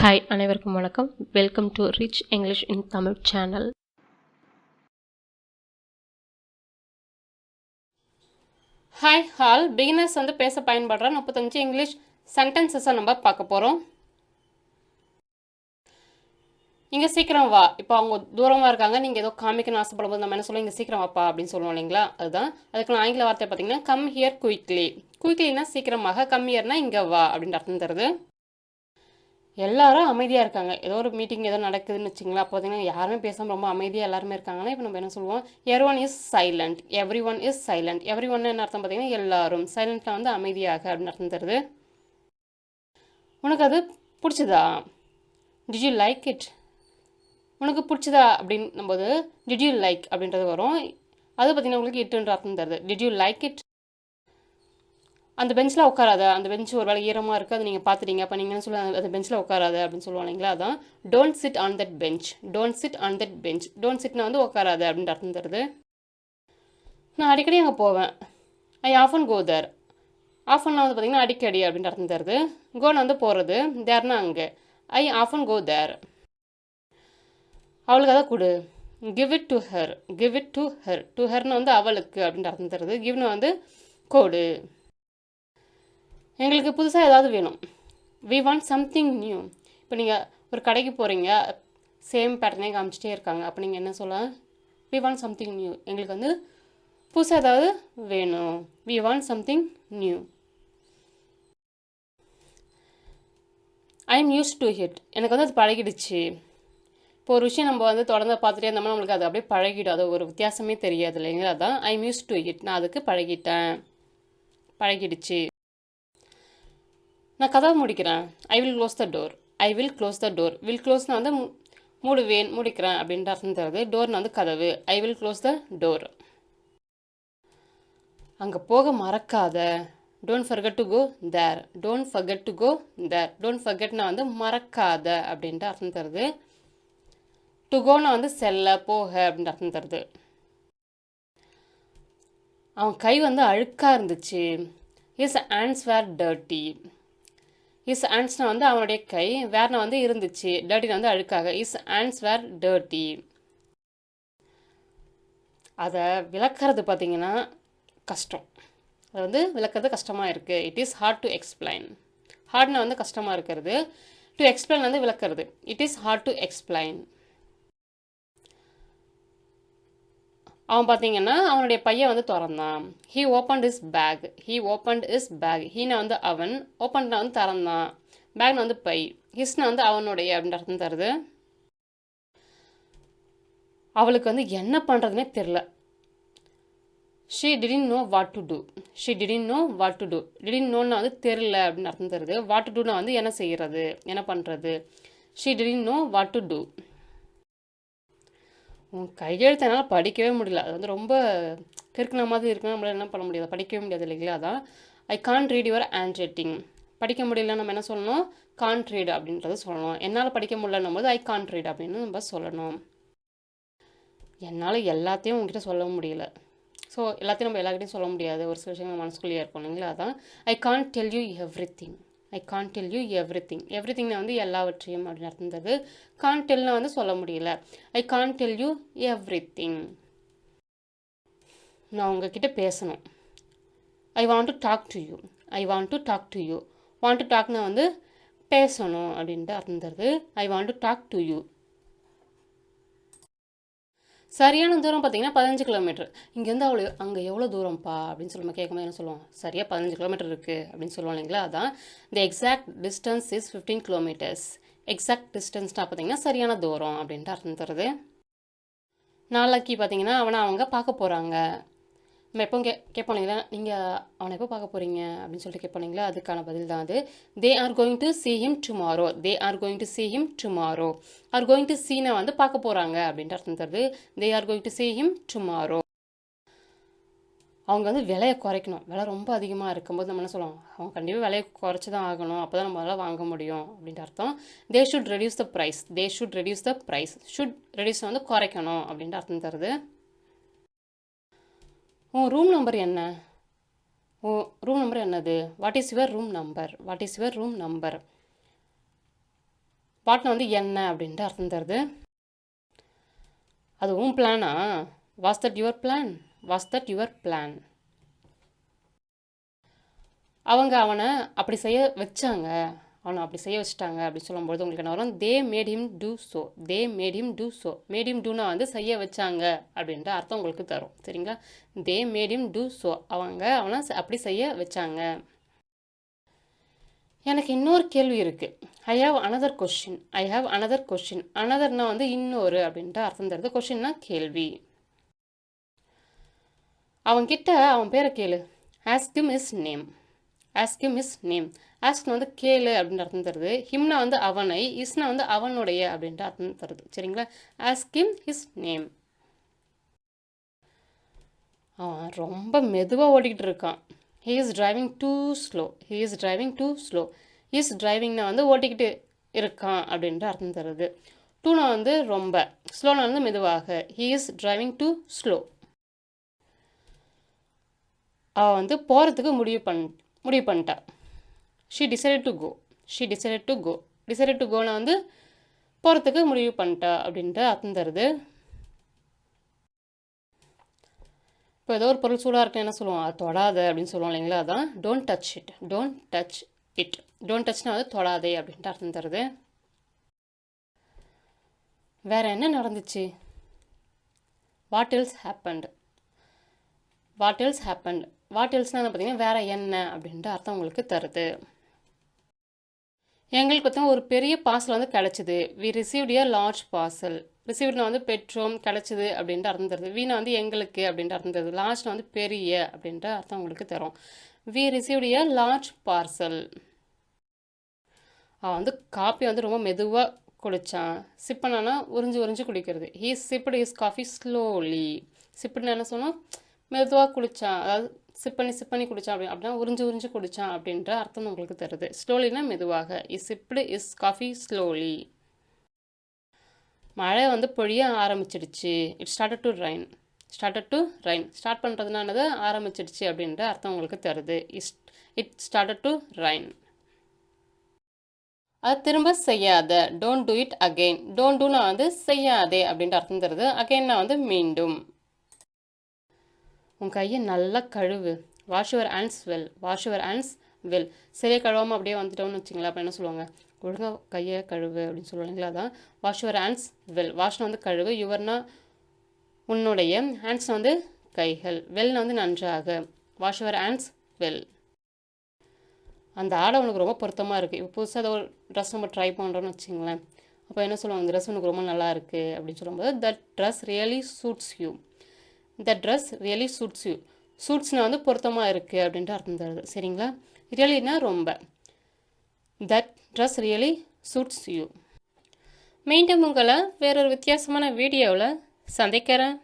Hi அனைவருக்கும் வணக்கம். Welcome to rich English in Tamil channel. Hi hall beginners பேச பயன்படுற 35 இங்கிலீஷ் சென்டென்சஸை நம்ம பார்க்க போகிறோம். இங்கே சீக்கிரம் வா. இப்போ அவங்க தூரமாக இருக்காங்க, நீங்கள் ஏதோ காமிக்கணும்னு ஆசைப்படும் போது நம்ம என்ன சொல்லுவோம், இங்கே சீக்கிரம் வாப்பா அப்படின்னு சொல்லுவோம் இல்லைங்களா? அதுதான் அதுக்கு ஆங்கில வார்த்தை பார்த்தீங்கன்னா கம் ஹியர் குயிக்லி. குயிக்லினா சீக்கிரமாக, கம் ஹியர்னா இங்கே வா அப்படின்னு அர்த்தம் தருது. எல்லாரும் அமைதியாக இருக்காங்க. ஏதோ ஒரு மீட்டிங் ஏதோ நடக்குதுன்னு வச்சுங்களா, அப்போ பார்த்தீங்கன்னா யாருமே பேசாமல் ரொம்ப அமைதியாக எல்லாருமே இருக்காங்கன்னா இப்போ நம்ம என்ன சொல்லுவோம், every one is silent. Every one is silent. Every one என்ன அர்த்தம் பார்த்தீங்கன்னா எல்லாரும். சைலண்ட்டில் அமைதியாக அப்படின்னு அர்த்தம் தருது. உனக்கு அது பிடிச்சதா? Did you like it? உனக்கு பிடிச்சதா அப்படின்னும் போது டிட் யூ லைக் அப்படின்றது வரும். அது பார்த்தீங்கன்னா உங்களுக்கு இட்டுன்ற அர்த்தம் தருது. Did you like it? அந்த பெஞ்சில் உட்காராத, அந்த பெஞ்ச் ஒரு வேலை ஈரமாக இருக்குது, அது நீங்கள் பார்த்துட்டீங்க, அப்போ நீங்கள் என்ன சொல்ல, அந்த பெஞ்சில் உட்காராத அப்படின்னு சொல்லுவாங்க இல்லைங்களா? அதான் don't sit on that bench. Don't sit on that bench. Don't சிட்னா உட்காராத அப்படின்ற அர்த்தம் தருது. நான் அடிக்கடி அங்கே போவேன். ஐ ஆஃபன் கோ தேர். ஆஃபன்னா பார்த்தீங்கன்னா அடிக்கடி அப்படின்ற அர்த்தம் தருது. கோன்னு போகிறது, தேர்னா அங்கே. I often go there. அவளுக்கு அதை கொடு. Give it to her. Give it to her. To ஹர்னு அவளுக்கு அப்படின்ற அர்த்தம் தருது. கிவ்னு கோடு. எங்களுக்கு புதுசாக ஏதாவது வேணும். We want something new. இப்போ நீங்கள் ஒரு கடைக்கு போகிறீங்க, சேம் பேட்டர்னே காமிச்சிட்டே இருக்காங்க, அப்போ நீங்கள் என்ன சொல்லலாம், வி வாண்ட் சம்திங் நியூ. எங்களுக்கு புதுசாக ஏதாவது வேணும். We want something new. I am use to it. எனக்கு அது பழகிடுச்சு. இப்போ ஒரு விஷயம் நம்ம தொடர்ந்து பார்த்துட்டே இருந்தோம்னா நம்மளுக்கு அது அப்படியே பழகிடும். அது ஒரு வித்தியாசமே தெரியாது இல்லைங்களா? அதான் I am use to hit. நான் அதுக்கு பழகிட்டேன், பழகிடுச்சு. நான் கதவை முடிக்கிறேன். I will close the door. I will close the door. Will க்ளோஸ்னா மூடுவேன், முடிக்கிறேன் அப்படின்ற அர்த்தம் தருது. டோர்னு கதவு. I will close the door. அங்கே போக மறக்காத. Don't forget to go there. Don't forget to go there. Don't ஃபர்கெட்னா மறக்காத அப்படின்ற அர்த்தம் தருது. டு கோனா செல்ல, போக அப்படின்ற அர்த்தம் தருது. அவன் கை அழுக்காக இருந்துச்சு. His hands were dirty. His ஹேண்ட்ஸ்னா அவனுடைய கை, வேர்னா இருந்துச்சு, டர்ட்டினா அழுக்காக. His hands were dirty. அதை விளக்கிறது பார்த்தீங்கன்னா கஷ்டம். அது விளக்கிறது கஷ்டமாக இருக்குது. It is hard to explain. ஹார்ட்னா கஷ்டமாக இருக்கிறது. டு எக்ஸ்பிளைன் விளக்கிறது. It is hard to explain. அவன் பார்த்தீங்கன்னா அவனுடைய பையன் திறந்தான். He opened his bag. He opened his bag. ஹீனா அவன், ஓப்பன்னா திறந்தான். பேக்னா பை. ஹிஸ்னா அவனுடைய அப்படின்ற அர்த்தம் தருது. அவளுக்கு என்ன பண்ணுறதுனே தெரில. She didn't know what to do. She didn't know what to do. Didn't நோன்னா தெரில அப்படின்னு அர்த்தம் தருது. வாட் டு டூனா என்ன செய்கிறது, என்ன பண்ணுறது. She didn't know what to do. கையெழுத்து என்னால் படிக்கவே முடியல. அது ரொம்ப கிறுக்குன மாதிரி இருக்குன்னா நம்மளால் என்ன பண்ண முடியாது, படிக்கவே முடியாது இல்லைங்களா? அதான் I can't read your hand writing. படிக்க முடியல நம்ம என்ன சொல்லணும், கான்ட் ரீட் அப்படின்றது சொல்லணும். என்னால் படிக்க முடியலன்னும் போது ஐ கான்ட் ரீட் அப்படின்னு நம்ம சொல்லணும். என்னால் எல்லாத்தையும் உங்ககிட்ட சொல்ல முடியல. ஸோ எல்லாத்தையும் நம்ம எல்லாருக்கிட்டையும் சொல்ல முடியாது, ஒரு சில விஷயங்கள் மனசுக்குள்ளேயே இருக்கும் இல்லைங்களா? அதான் I can't tell you everything. I can't tell you everything. Every திங்னா எல்லாவற்றையும் அப்படின்னு அர்த்தம். கான்ட் டெல்னா சொல்ல முடியல. I can't tell you everything. நான் உங்ககிட்ட பேசணும். I want to talk to you. I want to talk to you. Want to டாக்னா பேசணும் அப்படின்ட்டு அர்த்தம். I want to talk to you. சரியான தூரம் பார்த்தீங்கன்னா 15 கிலோமீட்டர். இங்கேருந்து அங்கே எவ்வளோ தூரம்ப்பா அப்படின்னு சொல்லி நம்ம கேட்கும்போது என்ன சொல்லுவோம், சரியாக 15 கிலோமீட்டர் இருக்குது அப்படின்னு சொல்லுவோம் இல்லைங்களா? அதான் the exact distance is 15 kilometres. Exact டிஸ்டன்ஸ்னால் பார்த்தீங்கன்னா சரியான தூரம் அப்படின்ட்டு அர்த்தம் தருது. நாளைக்கு பார்த்தீங்கன்னா அவங்க பார்க்க போகிறாங்க. நம்ம எப்போ கேட்போம் இல்லைங்களா, நீங்கள் அவனை எப்போ பார்க்க போகிறீங்க அப்படின்னு சொல்லிட்டு கேட்போம் இல்லைங்களா? அதுக்கான பதில் தான் அது. They are going to see him tomorrow. They are going to see him tomorrow. Are going to சீனை பார்க்க போகிறாங்க அப்படின்ட்டு அர்த்தம் தருது. They are going to see him tomorrow. அவங்க விலையை குறைக்கணும். விலை ரொம்ப அதிகமாக இருக்கும்போது நம்ம என்ன சொல்லுவோம், அவங்க கண்டிப்பாக விலையை குறைச்சி தான் ஆகணும், அப்போ தான் நம்மளால் வாங்க முடியும் அப்படின்ட்டு அர்த்தம். They should reduce the price. They should reduce the price. Should reduce குறைக்கணும் அப்படின்ட்டு அர்த்தம் தருது. உன் ரூம் நம்பர் என்ன? உன் ரூம் நம்பர் என்னது? What is your room number? What is your room number? வாட்னா வந்து என்ன அப்படின்ட்டு அர்த்தம் தருது. அது உன் பிளானா? Was that your plan? Was that your plan? அவங்க அவனை அப்படி செய்ய வச்சாங்க, அவனை அப்படி செய்ய வச்சுட்டாங்க அப்படின்னு சொல்லும்போது உங்களுக்கு என்ன வரும்? They made him do so. They made him do so. Made him டூனா வந்து செய்ய வச்சாங்க அப்படின்ற அர்த்தம் உங்களுக்கு தரும். சரிங்களா? They made him do so. அவங்க அவனை அப்படி செய்ய வச்சாங்க. எனக்கு இன்னொரு கேள்வி இருக்குது. I have another question. I have another question. அனதர்னா வந்து இன்னொரு அப்படின்ட்டு அர்த்தம் தருது. கொஷின்னா கேள்வி. அவன்கிட்ட அவன் பேரை கேளு. Ask him is name. Ask him is name. Ask வந்து கேளு அப்படின்ற அர்த்தம் தருது. ஹிம்னா வந்து அவனை, இஸ்னா வந்து அவனுடைய அப்படின்ற அர்த்தம் தருது. சரிங்களா? Ask him his name. அவன் ரொம்ப மெதுவாக ஓடிக்கிட்டு இருக்கான். He is driving too slow. He is driving too slow. Is டிரைவிங்னா வந்து ஓட்டிக்கிட்டு இருக்கான் அப்படின்ற அர்த்தம் தருது. டூனா வந்து ரொம்ப, ஸ்லோனா வந்து மெதுவாக. He is driving too slow. அவள் வந்து போகிறதுக்கு முடிவு பண்ணிட்டா. She decided to go. She decided to go. Decided to கோனா வந்து போகிறதுக்கு முடிவு பண்ணிட்டா அப்படின்ட்டு அர்த்தம் தருது. இப்போ ஏதோ ஒரு பொருள் சூடாக இருக்குன்னு என்ன சொல்லுவோம்? அது தொடாத அப்படின்னு சொல்லுவோம் இல்லைங்களா? அதான் don't touch it. Don't touch it. Don't டச்னா வந்து தொடாதே அப்படின்ட்டு அர்த்தம் தருது. வேற என்ன நடந்துச்சு? What else happened. What else happened. What எல்ஸ்னால் பார்த்தீங்கன்னா வேற என்ன அப்படின்ட்டு அர்த்தம் உங்களுக்கு தருது. எங்களுக்கு பார்த்தீங்கன்னா ஒரு பெரிய பார்சல் வந்து கிடச்சிது. We received a large parcel. ரிசீவ்ட்னா வந்து பெற்றோம், கிடச்சிது அப்படின்ட்டு அர்த்தம் தருது. வீணா வந்து எங்களுக்கு அப்படின்ட்டு அர்த்தம் தருது. லார்ஜ்னா வந்து பெரிய அப்படின்ட்டு அர்த்தம் உங்களுக்கு தரும். We received a large parcel. அவன் வந்து காப்பி வந்து ரொம்ப மெதுவாக குடித்தான். சிப்பனானா உறிஞ்சு உறிஞ்சு குடிக்கிறது. He sipped his coffee slowly. சிப்புன்னு என்ன சொன்னோம்? மெதுவாக குடித்தான். அதாவது சிப் பண்ணி குடித்தான் அப்படின்னா உறிஞ்சு உறிஞ்சு குடித்தான் அப்படின்ற அர்த்தம் உங்களுக்கு தருது. ஸ்லோலினா மெதுவாக. His sipped his coffee slowly. மழை வந்து பொழிய ஆரம்பிச்சிடுச்சு. It started to rain. Started to rain. Start பண்ணுறதுனானது ஆரம்பிச்சிடுச்சு அப்படின்ற அர்த்தம் உங்களுக்கு தருது. It started to rain. அது திரும்ப செய்யாத. Don't do it again. Don't டூனா வந்து செய்யாதே அப்படின்ற அர்த்தம் தருது. அகெயின்னா வந்து மீண்டும். உன் கையை நல்லா கழுவு. Wash your hands well. Wash your hands well. சரியாக கழுவாமல் அப்படியே வந்துட்டோம்னு வச்சுங்களா, அப்போ என்ன சொல்லுவாங்க? ஒழுங்காக கையை கழுவு அப்படின்னு சொல்லுவாங்களா? அதான் வாஷ் யுவர் ஹேண்ட்ஸ் வெல். வாஷ்னா வந்து கழுவு, யுவர்னா உன்னுடைய, ஹேண்ட்ஸ்னா வந்து கைகள், வெல்னா வந்து நன்றாக. Wash your hands well. அந்த ஆடை உனக்கு ரொம்ப பொருத்தமாக இருக்குது. இப்போ புதுசாக ஏதோ ஒரு ட்ரெஸ் நம்ம ட்ரை பண்ணுறோன்னு வச்சுங்களேன், அப்போ என்ன சொல்லுவாங்க? இந்த ட்ரெஸ் உனக்கு ரொம்ப நல்லா இருக்குது அப்படின்னு சொல்லும்போது that dress really suits you. That dress really suits you. சூட்ஸ்னால் வந்து பொருத்தமாக இருக்குது அப்படின்ட்டு அர்த்தம் தருது. சரிங்களா? ரியலினா ரொம்ப. That dress really suits you. மீண்டும் உங்களை வேறொரு வித்தியாசமான வீடியோவில் சந்திக்கிறேன்.